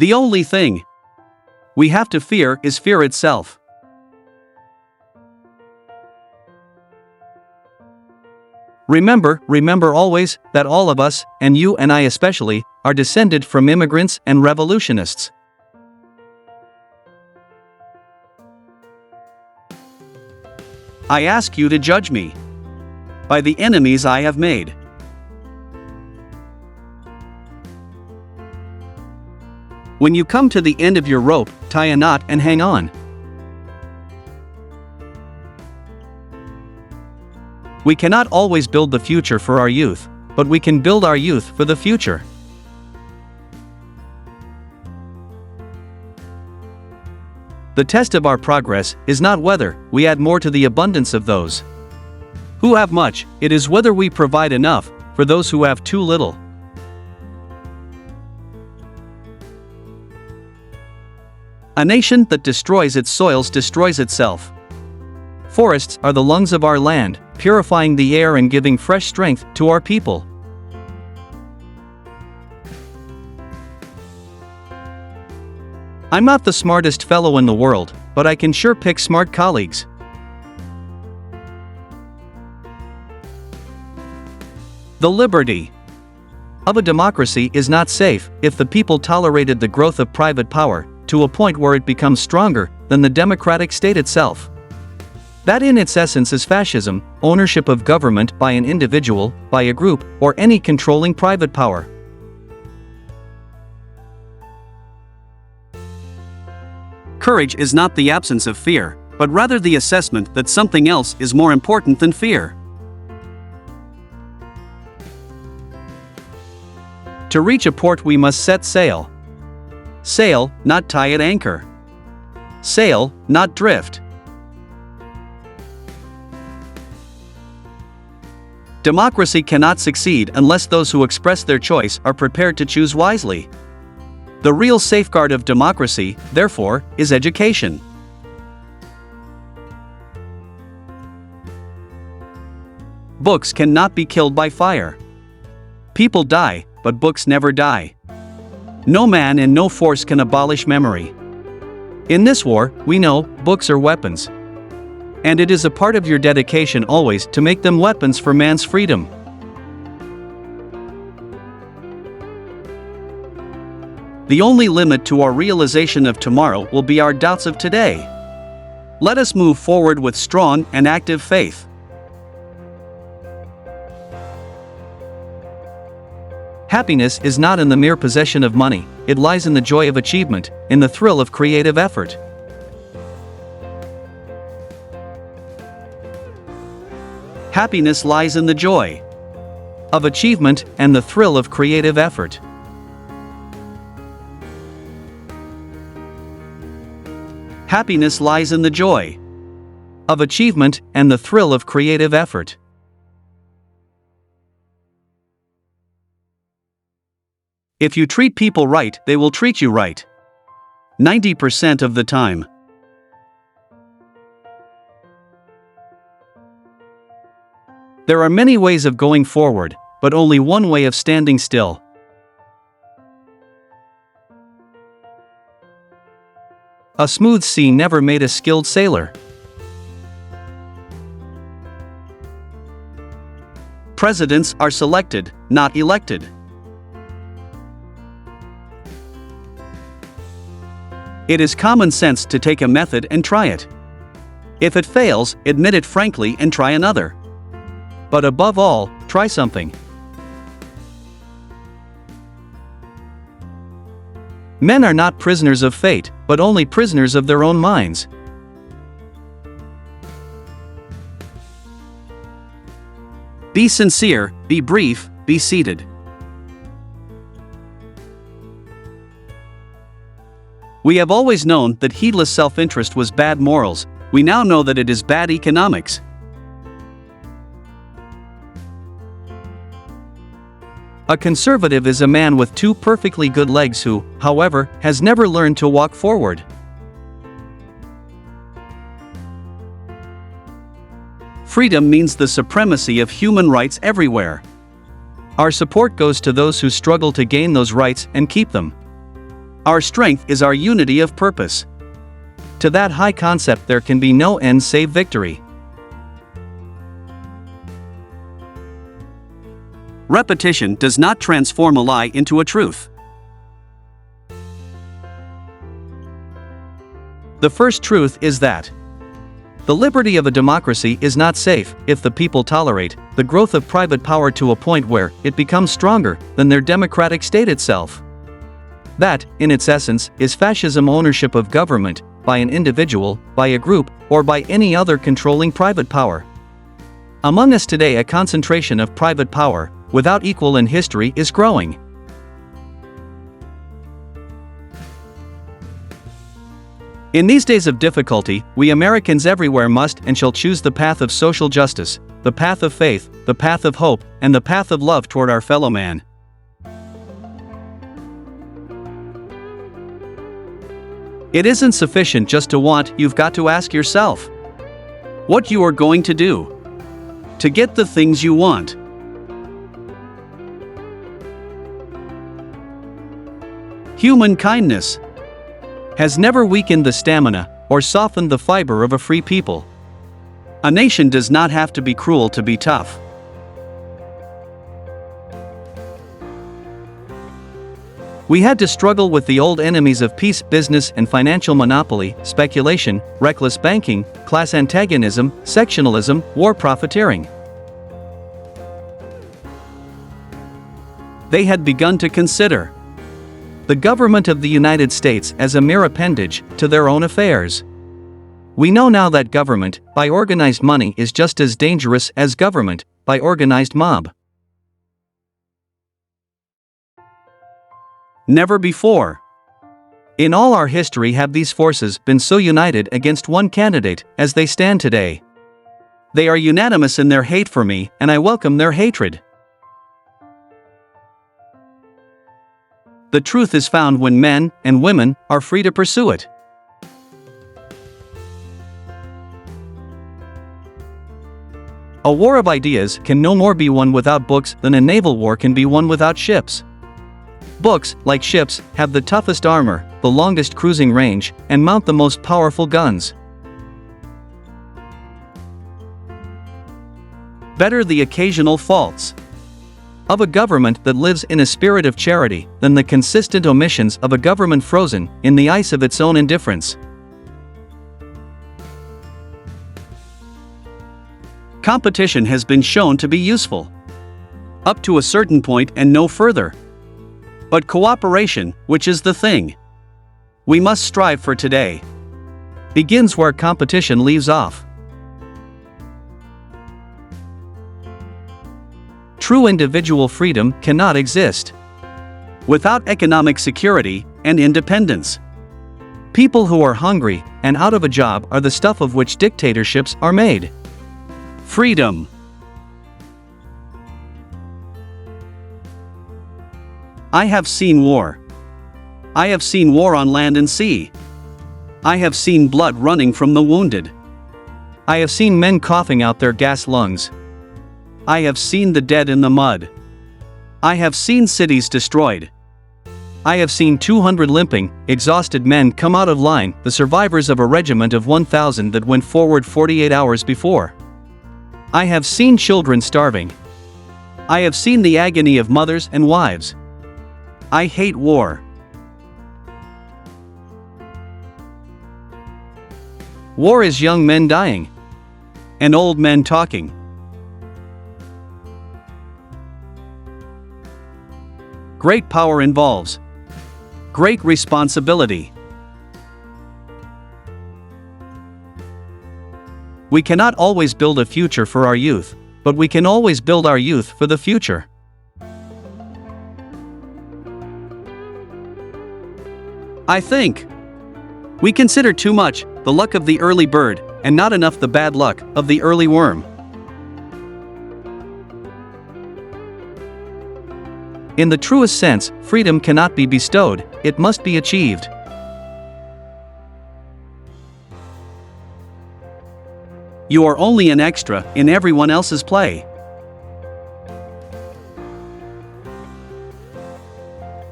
The only thing we have to fear is fear itself. Remember always, that all of us, and you and I especially, are descended from immigrants and revolutionists. I ask you to judge me by the enemies I have made. When you come to the end of your rope, tie a knot and hang on. We cannot always build the future for our youth, but we can build our youth for the future. The test of our progress is not whether we add more to the abundance of those who have much, it is whether we provide enough for those who have too little. A nation that destroys its soils destroys itself. Forests are the lungs of our land, purifying the air and giving fresh strength to our people. I'm not the smartest fellow in the world, but I can sure pick smart colleagues. The liberty of a democracy is not safe if the people tolerated the growth of private power to a point where it becomes stronger than the democratic state itself. That in its essence is fascism, ownership of government by an individual, by a group, or any controlling private power. Courage is not the absence of fear, but rather the assessment that something else is more important than fear. To reach a port we must set sail. Sail, not tie at anchor. Sail, not drift. Democracy cannot succeed unless those who express their choice are prepared to choose wisely. The real safeguard of democracy, therefore, is education. Books cannot be killed by fire. People die, but books never die. No man and no force can abolish memory. In this war, we know, books are weapons. And it is a part of your dedication always to make them weapons for man's freedom. The only limit to our realization of tomorrow will be our doubts of today. Let us move forward with strong and active faith. Happiness is not in the mere possession of money, it lies in the joy of achievement, in the thrill of creative effort. Happiness lies in the joy of achievement and the thrill of creative effort. Happiness lies in the joy of achievement and the thrill of creative effort. If you treat people right, they will treat you right. 90% of the time. There are many ways of going forward, but only one way of standing still. A smooth sea never made a skilled sailor. Presidents are selected, not elected. It is common sense to take a method and try it. If it fails, admit it frankly and try another. But above all, try something. Men are not prisoners of fate, but only prisoners of their own minds. Be sincere, be brief, be seated. We have always known that heedless self-interest was bad morals, we now know that it is bad economics. A conservative is a man with two perfectly good legs who, however, has never learned to walk forward. Freedom means the supremacy of human rights everywhere. Our support goes to those who struggle to gain those rights and keep them. Our strength is our unity of purpose. To that high concept there can be no end save victory. Repetition does not transform a lie into a truth. The first truth is that the liberty of a democracy is not safe if the people tolerate the growth of private power to a point where it becomes stronger than their democratic state itself. That, in its essence, is fascism, ownership of government by an individual, by a group, or by any other controlling private power. Among us today, a concentration of private power, without equal in history, is growing. In these days of difficulty, we Americans everywhere must and shall choose the path of social justice, the path of faith, the path of hope, and the path of love toward our fellow man. It isn't sufficient just to want, you've got to ask yourself what you are going to do to get the things you want. Human kindness has never weakened the stamina or softened the fiber of a free people. A nation does not have to be cruel to be tough. We had to struggle with the old enemies of peace, business and financial monopoly, speculation, reckless banking, class antagonism, sectionalism, war profiteering. They had begun to consider the government of the United States as a mere appendage to their own affairs. We know now that government by organized money is just as dangerous as government by organized mob. Never before in all our history have these forces been so united against one candidate as they stand today. They are unanimous in their hate for me, and I welcome their hatred. The truth is found when men and women are free to pursue it. A war of ideas can no more be won without books than a naval war can be won without ships. Books, like ships, have the toughest armor, the longest cruising range, and mount the most powerful guns. Better the occasional faults of a government that lives in a spirit of charity than the consistent omissions of a government frozen in the ice of its own indifference. Competition has been shown to be useful up to a certain point and no further. But cooperation, which is the thing we must strive for today, begins where competition leaves off. True individual freedom cannot exist without economic security and independence. People who are hungry and out of a job are the stuff of which dictatorships are made. Freedom. I have seen war. I have seen war on land and sea. I have seen blood running from the wounded. I have seen men coughing out their gas lungs. I have seen the dead in the mud. I have seen cities destroyed. I have seen 200 limping, exhausted men come out of line, the survivors of a regiment of 1,000 that went forward 48 hours before. I have seen children starving. I have seen the agony of mothers and wives. I hate war. War is young men dying and old men talking. Great power involves great responsibility. We cannot always build a future for our youth, but we can always build our youth for the future. I think we consider too much the luck of the early bird and not enough the bad luck of the early worm. In the truest sense, freedom cannot be bestowed, it must be achieved. You are only an extra in everyone else's play.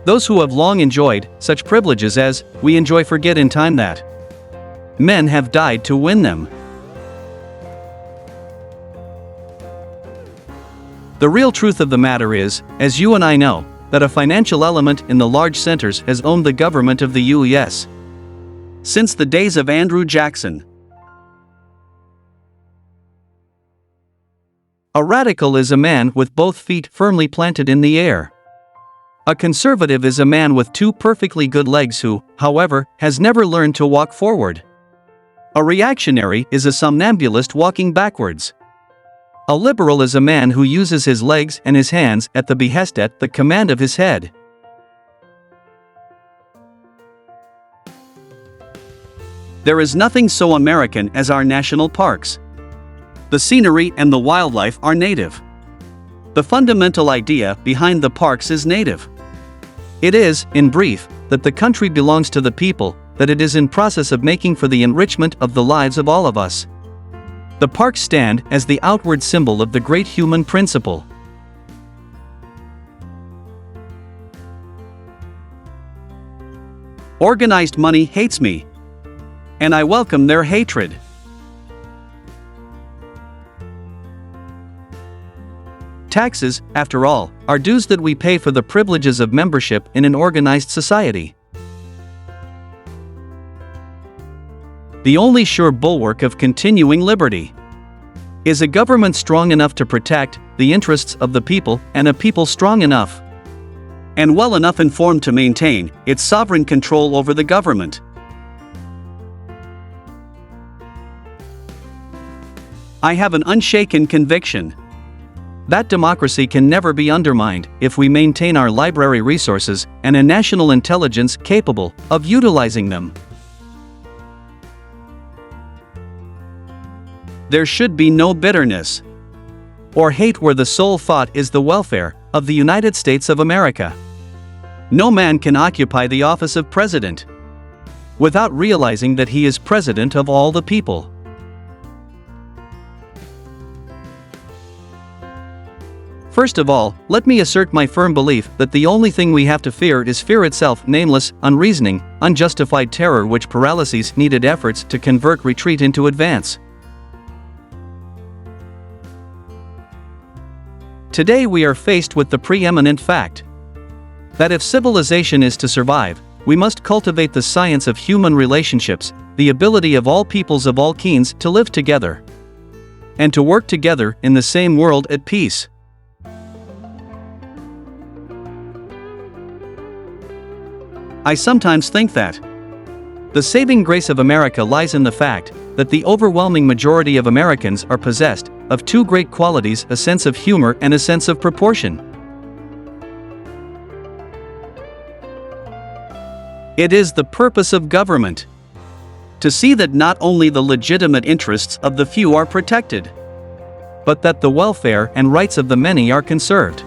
Those who have long enjoyed such privileges as we enjoy forget in time that men have died to win them. The real truth of the matter is, as you and I know, that a financial element in the large centers has owned the government of the U.S. since the days of Andrew Jackson. A radical is a man with both feet firmly planted in the air. A conservative is a man with two perfectly good legs who, however, has never learned to walk forward. A reactionary is a somnambulist walking backwards. A liberal is a man who uses his legs and his hands at the behest at the command of his head. There is nothing so American as our national parks. The scenery and the wildlife are native. The fundamental idea behind the parks is native. It is, in brief, that the country belongs to the people, that it is in process of making for the enrichment of the lives of all of us. The parks stand as the outward symbol of the great human principle. Organized money hates me, and I welcome their hatred. Taxes, after all, are dues that we pay for the privileges of membership in an organized society. The only sure bulwark of continuing liberty is a government strong enough to protect the interests of the people and a people strong enough and well enough informed to maintain its sovereign control over the government. I have an unshaken conviction that democracy can never be undermined if we maintain our library resources and a national intelligence capable of utilizing them. There should be no bitterness or hate where the sole thought is the welfare of the United States of America. No man can occupy the office of president without realizing that he is president of all the people. First of all, let me assert my firm belief that the only thing we have to fear is fear itself, nameless, unreasoning, unjustified terror which paralyses needed efforts to convert retreat into advance. Today we are faced with the preeminent fact that if civilization is to survive, we must cultivate the science of human relationships, the ability of all peoples of all kinds to live together and to work together in the same world at peace. I sometimes think that the saving grace of America lies in the fact that the overwhelming majority of Americans are possessed of two great qualities: a sense of humor and a sense of proportion. It is the purpose of government to see that not only the legitimate interests of the few are protected, but that the welfare and rights of the many are conserved.